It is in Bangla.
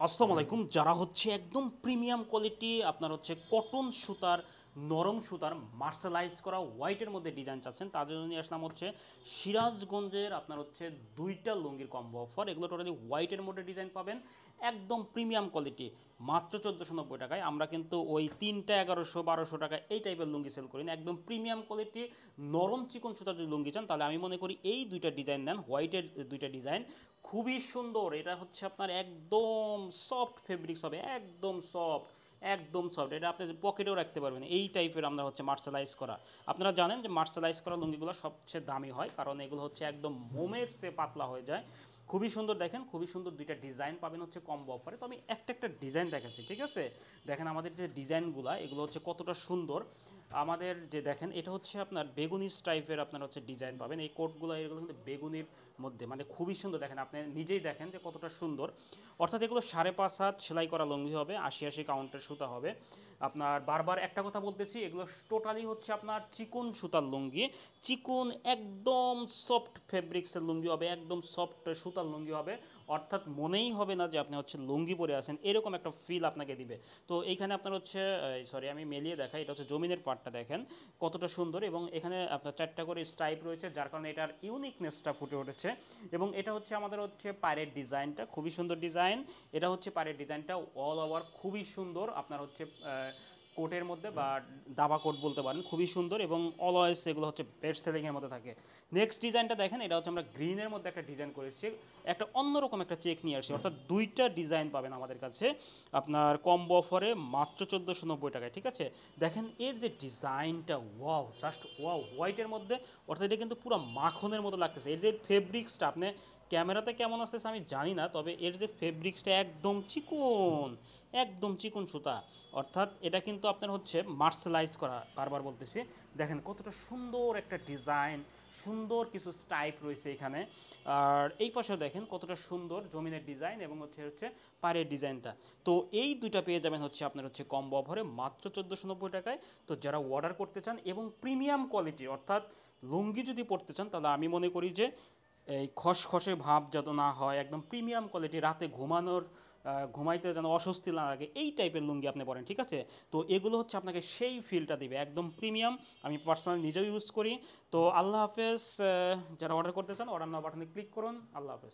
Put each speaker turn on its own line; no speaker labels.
আসসালামু আলাইকুম। যারা হচ্ছে একদম প্রিমিয়াম কোয়ালিটি আপনার হচ্ছে কটন সুতার নরম সুতার মার্শালাইজ করা হোয়াইটের মধ্যে ডিজাইন চাচ্ছেন তাদের জন্য নিয়ে আসলাম হচ্ছে সিরাজগঞ্জের আপনার হচ্ছে দুইটা লুঙ্গির কম্বো অফার। এগুলো টোটালি হোয়াইটের মধ্যে ডিজাইন পাবেন, একদম প্রিমিয়াম কোয়ালিটি, মাত্র 1490 টাকায়। আমরা কিন্তু ওই 3টা 1100 1200 টাকা এই টাইপের লুঙ্গি সেল করি না, একদম প্রিমিয়াম কোয়ালিটি নরম চিকন সুতার যদি লুঙ্গি চান তাহলে আমি মনে করি এই দুইটা ডিজাইন নেন। হোয়াইটের দুইটা ডিজাইন খুবই সুন্দর। এটা হচ্ছে আপনার একদম সফট ফেব্রিক্স হবে, একদম সফট, একদম সফট। এটা আপনি পকেটেও রাখতে পারবেন, এই টাইপের আমরা হচ্ছে মার্শালাইজ করা। আপনারা জানেন যে মার্শালাইজ করা লুঙ্গিগুলো সবচেয়ে দামি হয়, কারণ এগুলো হচ্ছে একদম মোমের চেয়ে পাতলা হয়ে যায়। খুবই সুন্দর, দেখেন খুবই সুন্দর দুইটা ডিজাইন পাবেন হচ্ছে কম্বো অফারে। তো আমি একটা একটা ডিজাইন দেখাচ্ছি, ঠিক আছে? দেখেন আমাদের যে ডিজাইনগুলো এগুলো হচ্ছে কতটা সুন্দর। আমাদের যে দেখেন এটা হচ্ছে আপনার বেগুনি টাইপের আপনার হচ্ছে ডিজাইন পাবেন। এই কোটগুলো এগুলো কিন্তু বেগুনির মধ্যে, মানে খুবই সুন্দর। দেখেন আপনি নিজেই দেখেন যে কতটা সুন্দর। অর্থাৎ এগুলো 5.5 হাত সেলাই করা লুঙ্গি হবে, 80 কাউন্টের সুতা হবে। আপনার বারবার একটা কথা বলতেছি, এগুলো টোটালি হচ্ছে আপনার চিকন সুতার লুঙ্গি, চিকন একদম সফট ফেব্রিক্সের লুঙ্গি হবে, একদম সফট সুতার লুঙ্গি হবে। অর্থাৎ মনেই হবে না যে আপনি হচ্ছে লুঙ্গি পরে আছেন, এরকম একটা ফিল আপনাকে দিবে। তো এইখানে আপনার হচ্ছে সরি আমি মেলিয়ে দেখাই, এটা হচ্ছে জমিনের পার্টটা দেখেন কতটা সুন্দর, এবং এখানে আপনার 4টা করে স্ট্রাইপ রয়েছে যার কারণে এটার ইউনিকনেসটা ফুটে উঠেছে। এবং এটা হচ্ছে আমাদের হচ্ছে পায়ের ডিজাইনটা, খুবই সুন্দর ডিজাইন। এটা হচ্ছে পায়ের ডিজাইনটা অল ওভার খুবই সুন্দর। আপনার হচ্ছে কোটের মধ্যে বা দাবা কোট বলতে পারেন, খুবই সুন্দর, এবং অলওয়েজ এগুলো হচ্ছে বেস্ট সেলিংয়ের মধ্যে থাকে। নেক্সট ডিজাইনটা দেখেন, এটা হচ্ছে আমরা গ্রিনের মধ্যে একটা ডিজাইন করেছি, একটা অন্যরকম একটা চেক নিয়ে আসছি। অর্থাৎ দুইটা ডিজাইন পাবেন আমাদের কাছে আপনার কম্বো অফারে মাত্র 1490 টাকায়, ঠিক আছে? দেখেন এর যে ডিজাইনটা, ওয়াও, জাস্ট ওয়াও, হোয়াইটের মধ্যে। অর্থাৎ এটা কিন্তু পুরো মাখনের মতো লাগতেছে। এর যে ফেব্রিক্সটা আপনি ক্যামেরাতে কেমন আসতেছে আমি জানি না, তবে এর যে ফেব্রিক্সটা একদম চিকন, একদম চিকন সুতা। অর্থাৎ এটা কিন্তু আপনার হচ্ছে মার্শালাইজ করা, বারবার বলতেছি। দেখেন কতটা সুন্দর একটা ডিজাইন, সুন্দর কিছু স্টাইপ রয়েছে এখানে। আর এই পাশেও দেখেন কতটা সুন্দর জমিনের ডিজাইন, এবং হচ্ছে হচ্ছে পাড়ের ডিজাইনটা। তো এই দুইটা পেয়ে যাবেন হচ্ছে আপনার হচ্ছে কম্বো অফারে মাত্র 1490 টাকায়। তো যারা অর্ডার করতে চান এবং প্রিমিয়াম কোয়ালিটি অর্থাৎ লুঙ্গি যদি পড়তে চান, তাহলে আমি মনে করি যে এই খসখসে ভাব যত না হয়, একদম প্রিমিয়াম কোয়ালিটি, রাতে ঘুমাইতে যেন অস্বস্তি না লাগে, এই টাইপের লুঙ্গি আপনি পরেন, ঠিক আছে? তো এগুলো হচ্ছে আপনাকে সেই ফিলটা দিবে, একদম প্রিমিয়াম। আমি পার্সোনালি নিজেও ইউজ করি। তো আল্লাহ হাফেজ। যারা অর্ডার করতে চান অর্ডার নাও বাটনে ক্লিক করুন। আল্লাহ হাফেজ।